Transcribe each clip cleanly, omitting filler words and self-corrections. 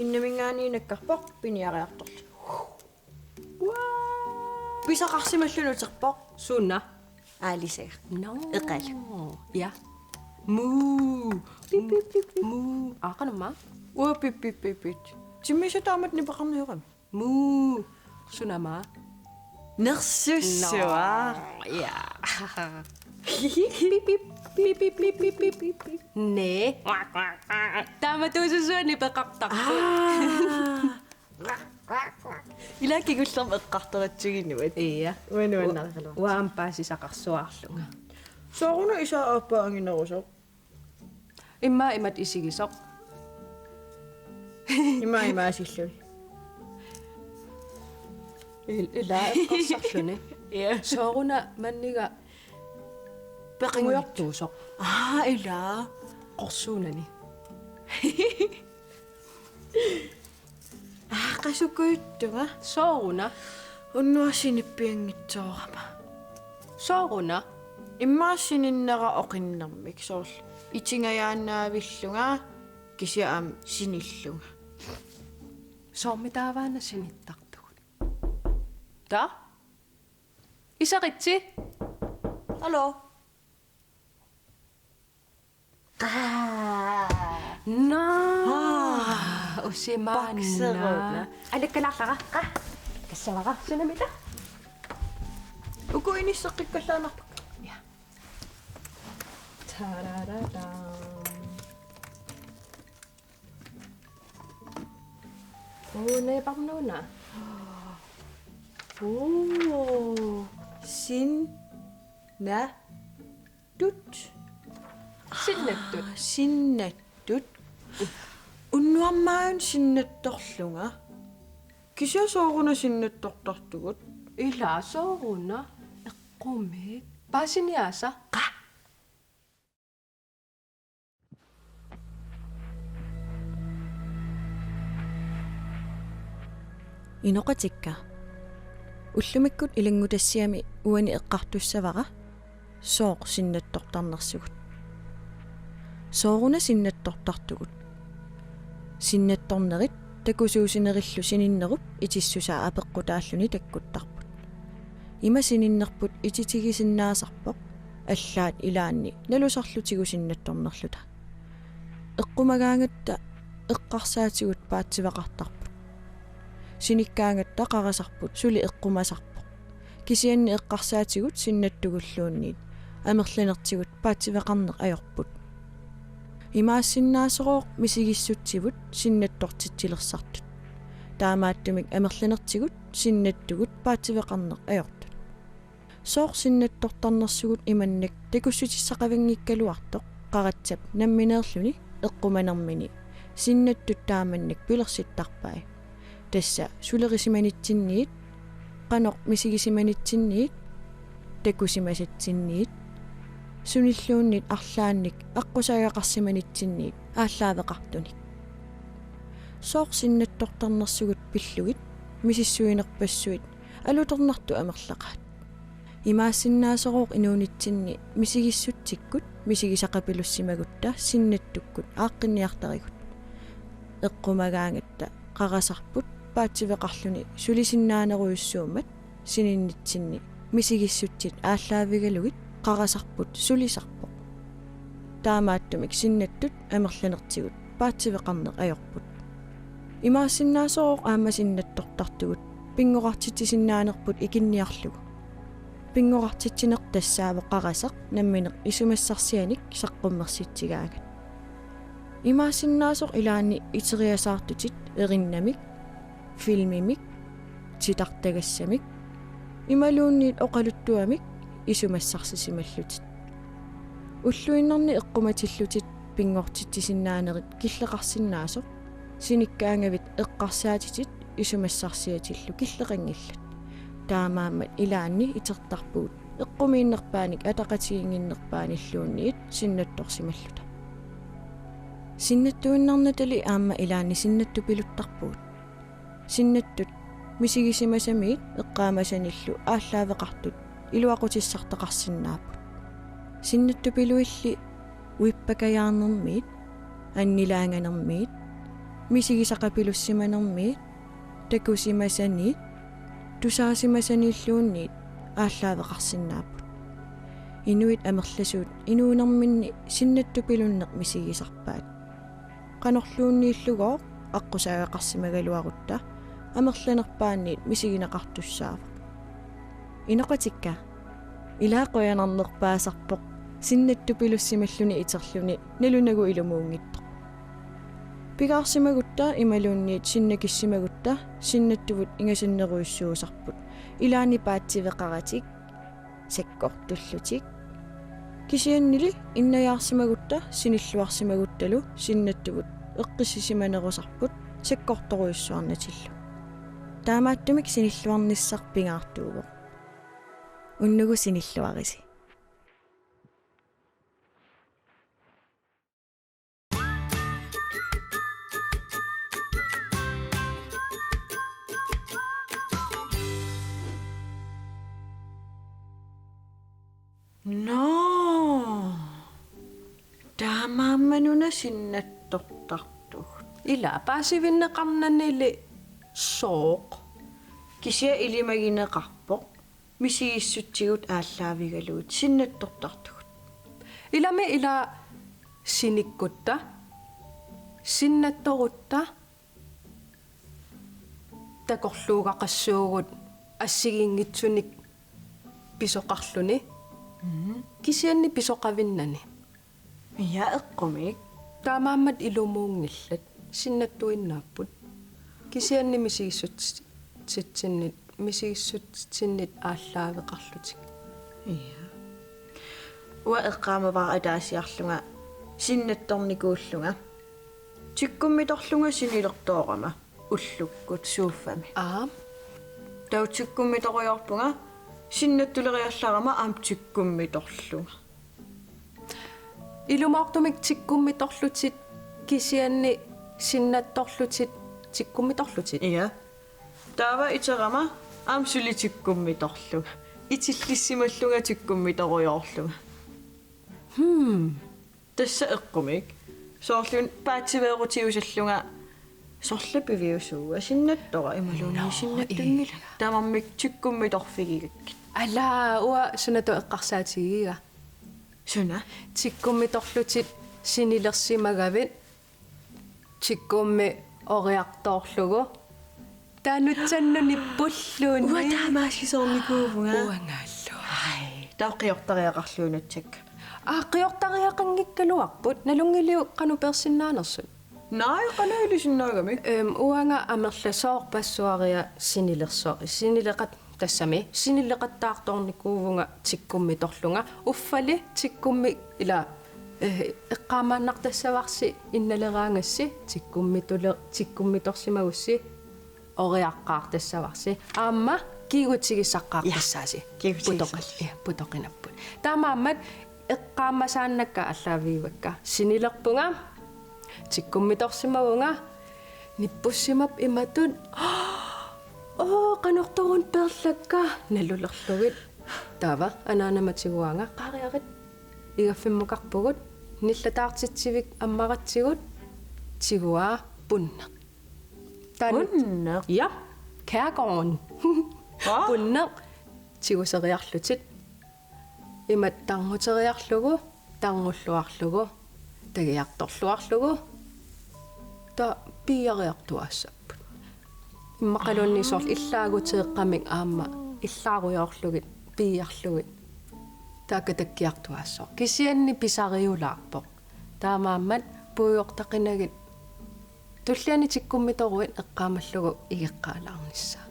иннамингаанинаккарпоқ пиниариарторл писақарсималлунутерпоқ Suunna. аалисага No. Eqalu. Ja. Moo. Moo. Aqanumma. уапиппиппиппит тиммисатаамат нипақарниорам Moo. Sunama. нерсуссуа Ja. пиппиппиппиппиппиппиппип Nee. Tama tuususuani peqartarpu. илаакигуллерм эққартератсугиннуат Iya. уануаннарилу Uampaasisaqarsuarlunga. сооруна исаа ааппаангинерусо Imma imat isigisoq. имаасиллуи Ila eqqarsarluni. я Sooruna manniga peqinguartuusoq. илаа Qorsuunani. qasukuyuttunga Sooruna. уннуассиниппиангитсоорама Sooruna. иммаассининнера оқиннэрмик соорл итингаyaannaavиллунга кисиаам синиллунга Soormitaavaana sinittartugut. Ta? Isaqitsi? алло No. Bakseruuna. Usimaanna. Alikkalaqlaqa. Kassalaqa. Sunamita. ukуинissеққиккаллаанарпак Ja. Tararara. Ne parnuna. син на тут Sinnattut. синнаттут уннуармаан синнатторлунга кисиасооруна синнаттортартугут Ila sooruna. Eqqumik. Paasiniaasa. qa иноқатикка уллумиккут илангутассиами уани эққартуссавара сооқ синнаттортарнерсугут сооруна синнаттортартугут синнатторнерит такусуусинериллу сининнеруп итиссусаа апеққутааллуни таккуттарпут има сининнерпут ититигисиннаасарпоқ аллаат илаанни налусарлутигу синнатторнерлута эққумагаангатта эққарсаатигут паатсивақартарпут синиккаангатта қарасарпут сули эққумасарпоқ кисианни эққарсаатигут синнаттугуллуунниит амерланертигут паатсивақарнеқ аёрпут имаассиннаасероо мисигиссутсивут синнаттортитсилерсартут таамааттумик амерланертигут синнаттугут паатсивеқарнеқ аёртут соор синнаттортарнерсугут иманнак такуссутиссақавингиккалуартоқ қаратсап намминеерлүни эққуманермини синнаттут тааманнак пилерситтарпай тасса сулерисиманитсинниит қанеқ мисигисиманитсинниит такусимасатсинниит суниллууннит арлаанник аққусаагақарсиманитсинниит ааллаавеқартуник соор синнаттортарнерсугут пиллугит мисиссуинерпассуит алутернарту амерлақаат имаассиннаасероо инуунитсинни мисигиссутсиккут мисигисақапилуссимагутта синнаттуккут ааққинниартаригут эққумагаангатта қарасарпут паатсивеқарлүни сулисиннаанеруйуссуумат сининнитсинни мисигиссутсит ааллаавигалугит қарасарпут сулисарпоқ таамааттумик синнаттут амерланертигут паатсивеқарнеқ аёрпут имаассиннаасероо аамасиннаттортартугут пингоқартитсиннаанерпут икинниарлугу пингоқартитсинеқ тассаавоқ қарасеқ намминеқ исумассарсианик саққуммерситсигаагат имаассиннаасоқ илаани итериасаартутит эриннамик филмимик титартагассамик ималуунниит оқалуттуамик исумассарсисималлутит уллуиннерни эққуматиллутит пингортитсиннаанерит киллеқарсиннаасоқ синиккаангавит эққарсаатитит исумассарсиатиллу киллеқангиллат таамаамат илаанни итертарпуут эққумииннерпааник атақатигингиннерпааниллуунниит синнатторсималлута синнаттуиннарнатали аама илаанни синнаттупилуттарпуут синнаттут мисигисимасамиит эққаамасаниллу ааллаавеқартут илуақутиссартеқарсинааппут синнаттупилуилли уиппакаяарнэрмиит аннилаанганермиит мисигисақапилуссиманерми такусимасани тусаасимасаниллуунниит ааллаавеқарсинааппут инуит амерласуут инуунэрминни синнаттупилуннеқ мисигисарпаат канорлууннииллугоо аққусаагақарсимагалуарутта амерланерпаанниит мисигинеқартуссаава инеқатикка илаақоянарнерпаасарпоқ синнаттупилуссималлуни итерлүни налунагу илумуунгитто пигаарсимагутта ималуунниит синнакиссимагутта синнаттувут ингасиннеруйуссуусарпут илаани паатсивеқаратик саккортуллутик кисианнили иннаяарсимагутта синиллуарсимагутталу синнаттувут эққиссисиманерусарпут саккорторуйуссуарнатиллу таамааттумик синиллуарниссарпингаартууго уннугу синиллуариси No. Taamaammanuna sinnattortartuг. Ila paasivinneqarnanili sooq. Kisia ilimagineqarpoq. Misigissutsigut ааllaавигалуут sinnattortartugut. Ilami ila sinikkutta sinnattorutta takorluugaqassuugut ассигингитсуник писоқарлуни кисианни писоқавиннани Я эққумик таамааммат илумуунгиллат синнаттуиннааппут кисианни мисигиссутсиннит ааллаавеқарлутик я уа эққаамаваа атаасиарлунга синнатторникууллунга тиккуммиторлунга синилертоорама уллуккут сууффами таутиккуммиторуйорпунга синнаттулериарларама аамтиккуммиторлунга илумаартумик тиккуммиторлутит кисианни синнатторлутит тиккуммиторлутит я таава итерама аамсулитиккуммиторлунга итиллиссималлунга тиккуммиторуйоорлунга тасса эққумик соорлун паатсивеерутиусаллунга сорлапивиусууга синнаттора ималууни синнаттунгила таамармик тиккуммиторфигигакки алаа уа сунату эққарсаатигига суна тиккуммиторлутит синилерсимагавит тиккумми ориарторлугу таанутсаннуни пуллуунни уа таамаалисоорникуувнга уангааллу ай тааққиортариақарлуунатсак қиортариақангиккалуарпут налунгилиу қану персиннаанерсут наи канаилисиннаагами уанга амерласоор пассуариа синилеқат тассами синилеқаттаарторникуувнга тиккуммиторлунга уффали тиккумми ила эққаамааннартассаварси инналераангасси тиккуммиторсимагусси ориаққаартассаварси аама кигутигиссаққаартассааси путоқинаппут таамааммат эққаамасааннакка аллаавиивакка синилерпунга тиккуммиторсимагунга ниппуссимап иматут канорторун перлакка налулерлугит таава анаанаматигуанга qaariarit игаффиммукарпугут ниллатаартитсивик аммаратсигут тигуа пунна пунна я кærgården пунна тигусериарлутит имат тарнутериарлугу тарнгуллуарлугу тагиарторлуарлугу та пиариартуассаппут иммақалуунни сорл иллаагутеэққамик аама иллааруйоорлугит пиарлугит така таккиартуассоо кисианни писариулаарпоқ таамааммат пуйортақинагит туллиани тиккуммиторуит эққаамаллугу игеққаалаарниссаа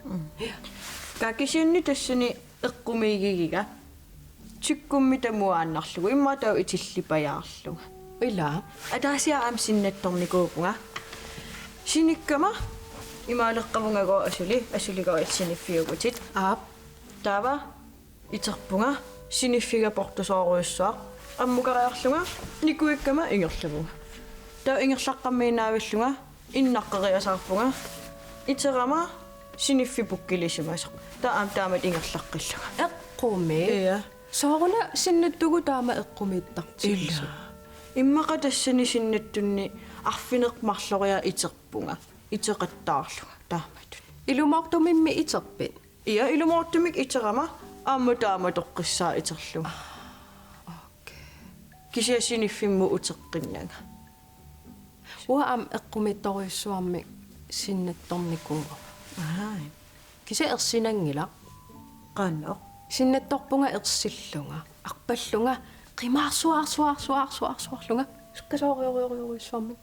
какисианни тассани эққумигигига тиккуммитамуааннарлугу имматау итиллипаяарлуга ила атаасиа аам синнатторникуупунга синиккама имаалеққавунгаго асулиго итсиниффиугутит таава итерпунга синиффига портусооруйуссаа аммукариарлунга никуиккама ингерлавуга таа ингерлаққамминаавиллунга иннаққериасаарпунга итерама синиффи пуккилисимасо таа аам таамат ингерлаққиллуга эққуми я сооруна синнаттугу таама эққумииттартилла иммақа тассани синнаттунни арфинеқмарлориа итерпу sinippunga iteqattaarluga taamatut Ilumortumimmi iterpit. ia ilumortumik iterama aamma taama toqqissaa iterluga kisiasiniffimu uteqqinnaga Ua am eqqumittoriussuarmi sinnattornikunga. ai Kisa ersinangila. qanno Sinnattorpunga ersillunga. Arpallunga qimaarsuarsuarsuarsuarsuarlunga. Sukkasooriorioriuissuarmi.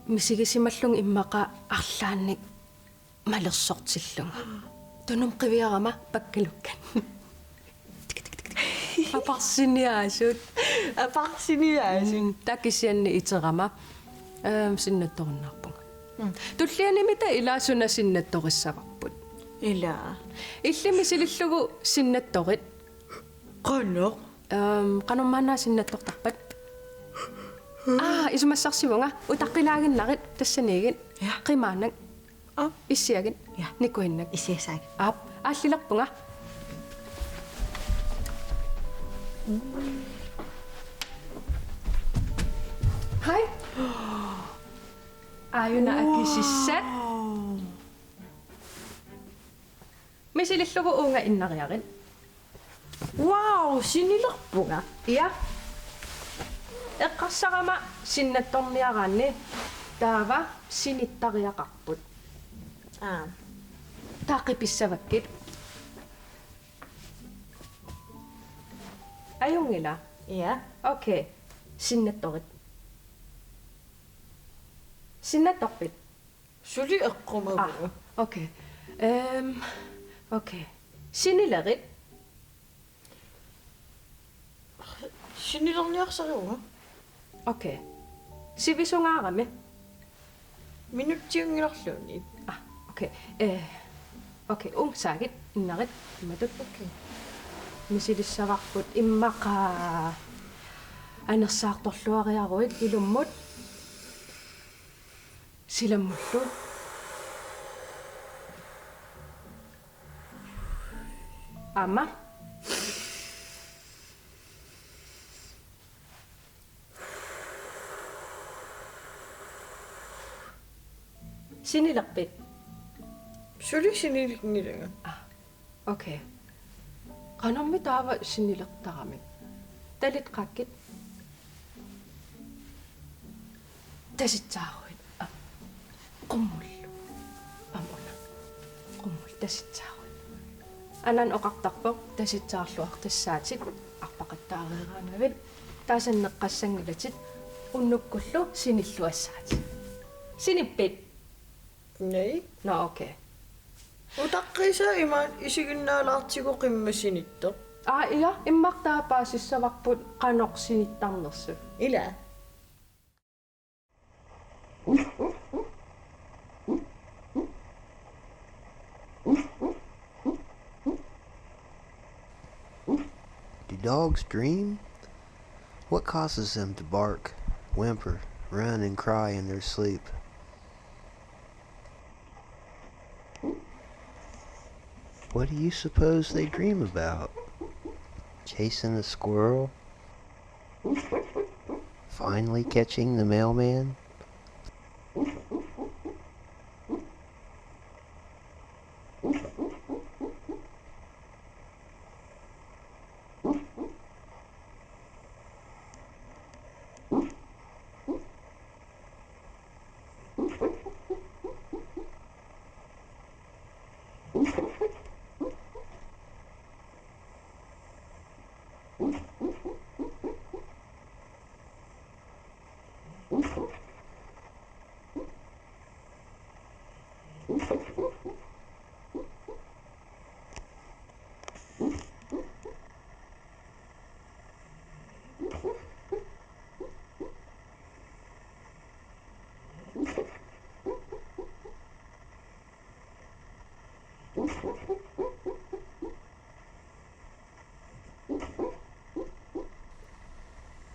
Misigisimmallung immaqa arlaannik malersortillunga. Tunum qiviarama pakkalukkan. Aparsiniaasut. апарсиниааси Takisianni iterama. Sinnattornarpunga. Tullianimita ilaasuna sinnattorissaqarput. ила Illimi silillugu sinnattorit. qanno Qanummaanaa sinnattortarpat. Isumassarsimunga utaqqilaaginnarit tassaniigin. Ja. Qimaannak. Issiagin. Ja. Nikuinnak. исиасааг Aallilerpunga. Hai. Ayuna akisissat. Misilillugu uunga innariarin. вау синилерпунга Ia. Eqqassarama sinnattorniaraanni taava sinittariaqarput. Taaqipissavakkit. Ajungila. ia Okay. Sinnattorit. Sinnattorpit. сули эққумагу Okay. Okay. Sinilerit. синилерниарсариуга Okay. Sivisungaarami. минуттиунгиларлуни Okay. Okay. Saagit innarit imatut. окей Misilissavaqput immaqa anersaartorluariaruit ilummut silammullu ama sinilerpit. сули синилингилага Okay. Qanammi taava sinilertarami. Talit qakkit. Tasitsaaruit. Qummullu. Amuna. Qummul tasitsaaruit. Anan oqartarpoq tasitsaarluartassaatit arpaqattaarieraanavit taasanneqqassangilatit unnukkullu sinilluassaatit. Sinippit. nei No okay. утаққиса има исигиннаалаартиго қиммасинитто Ia immartaapaasissavaqput qanorsinittarnersu. ила Do dogs dream? What causes them to bark, whimper, run, and cry in their sleep? What do you suppose they dream about? Chasing a squirrel? Finally catching the mailman?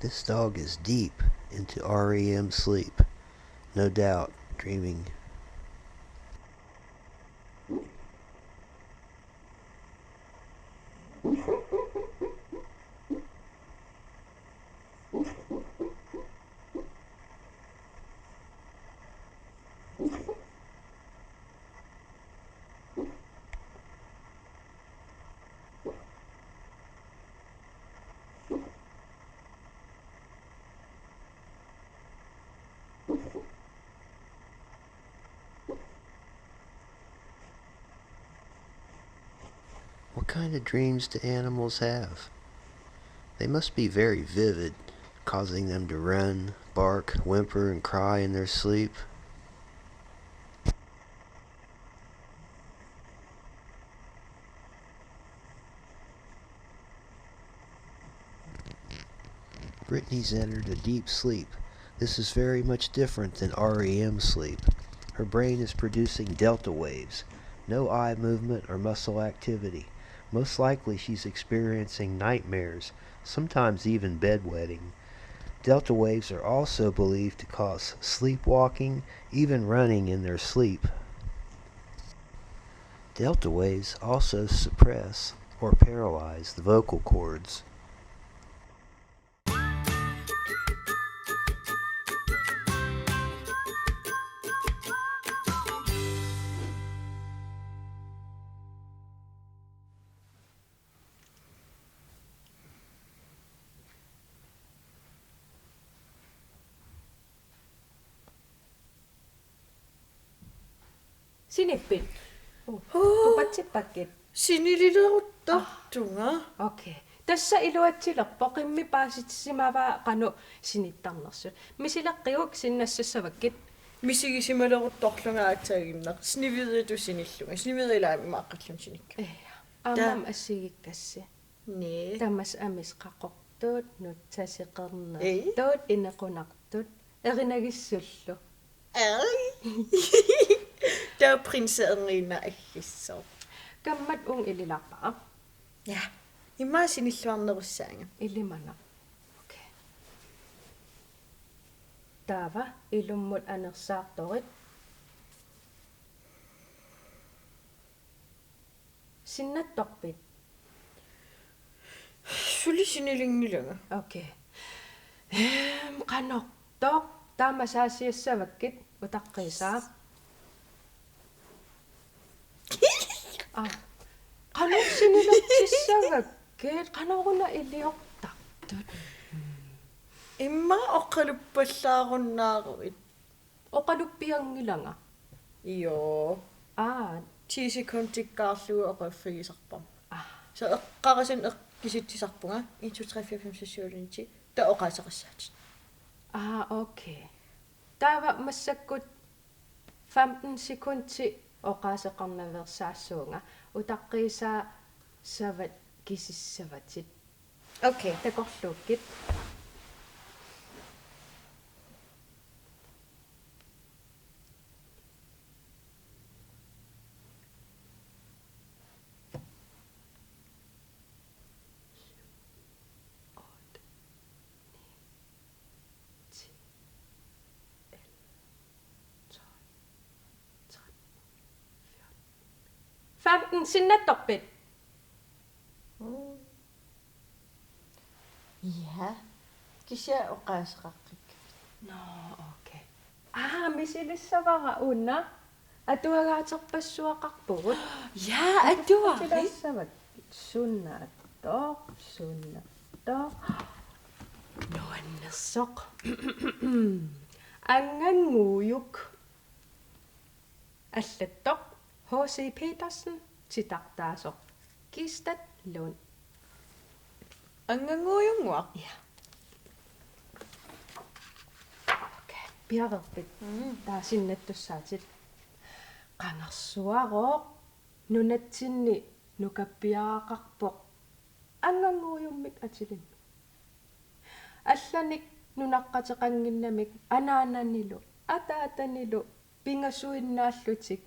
This dog is deep into REM sleep, no doubt dreaming. What kind of dreams do animals have? They must be very vivid, causing them to run, bark, whimper, and cry in their sleep. Brittany's entered a deep sleep. This is very much different than REM sleep. Her brain is producing delta waves. No eye movement or muscle activity. Most likely she's experiencing nightmares, sometimes even bedwetting. Delta waves are also believed to cause sleepwalking, even running in their sleep. Delta waves also suppress or paralyze the vocal cords. Sinippit. Tupatsipakit. Sinilileruttartunga. Okay. Tässä iluatsilerpo qimmipaasit qanu sinittarnersut. Misileqqiuk sinnassavakit. Misigisimalerutorlunga aatsaagimneq. Snividitu sinillunga. Snividilaami maaqqallun sinikka. Ammam assigikassi. Nee. Tamas amisqaqortuut nutsasiqerner. Ei. Tuut inequnartut. Erinagissullu. Ai. Der prinseerina agissoo. Kammat ililarpaa. Ja. Imma sinilluarnerussaanga. Ilimana. Okay. Tava ilummut anersaartorit. Sinnattorpit. Suli sinilingilunga. Okay. Qanortoq taamasaasiassavakkit utaqqiisaa. Qanu sinilertissavakkit qanoruna iliortartut. Imma oqqaluppallaarunnaaruit. Oqaluppiangilanga. Joo. 10 sekundtikkaarlugu oqaffigisarpam. Så eqqarasun eqqisitsisarpunga 1 2 3 4 5 6 7 8 9 ta oqaasaqassaatit. Okay. Tava massakkut 15 sekundi oqaaseqarnaversaassuunga utaqqiisaa savat kisissavatit. Okay. Takorluukkit. Sinnattorpit. Ja. Kisia oqaasaqaqqik. No, okay. Misilissavara unna. Atuagaaterpassuaqarpugut. Ja, atuari. Tilassavat sunnattoq. Nuannersoq. Anganguuyuk. Allattoq. H.C. Petersen titartaasoq. Kistat Lund. Anganguuyunguaq. Ja. Okay. Piaverpit. Taasinnatusaatit. Qangersuaroq. Nunatsinni nukappiaaqarpoq. Anganguuyummik atilin. Allanik nunaqqateqanginnamik anaananilu ataatanilu pingasuinnaallutik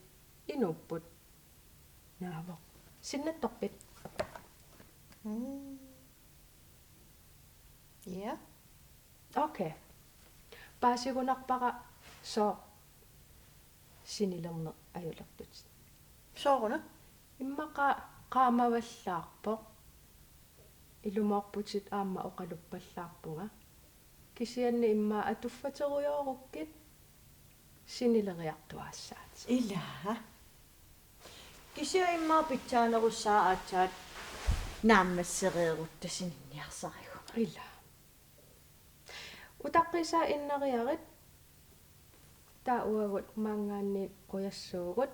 inupput. Naavoq. Sinnattorpit. Ja. Okay. Paasigunarpaqa so sinilerner ajulertut. Sooruna. Immaqa qaamavallaarpoq. Ilumorputit aamma oqaluppallaarpunga. Kisianni imma atuffaterujorukkit sinileriartuassaat. Ila. Kisia imma pitjaanerussaa aatsaat naammasserieruttasinniarsarigu. Illa. Utaqqisa inneriarit tauagut mangaanni quyassuugut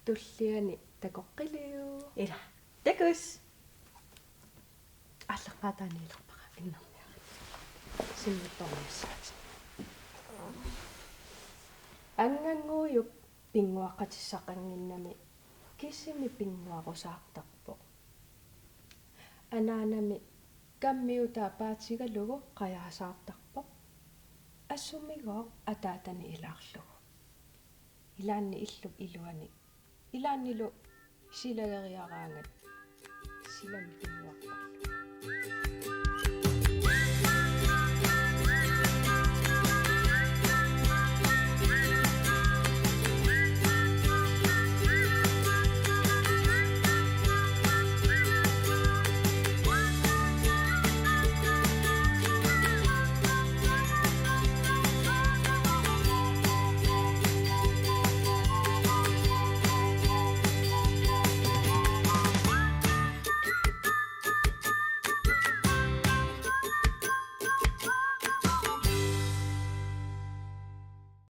tulliani takoqqiliu. Ila. Takus. аллаққатааниилерпара иннэрниара симмутторнissaat ангангууйук пингуаққатиссақангиннами кисими пингуарусаартарпо анаанами каммиутаа паатигалугу қаяасаартарпо ассумигоо атаатани илаарлугу илаанни иллук илуани илааннилу силагериараангат силами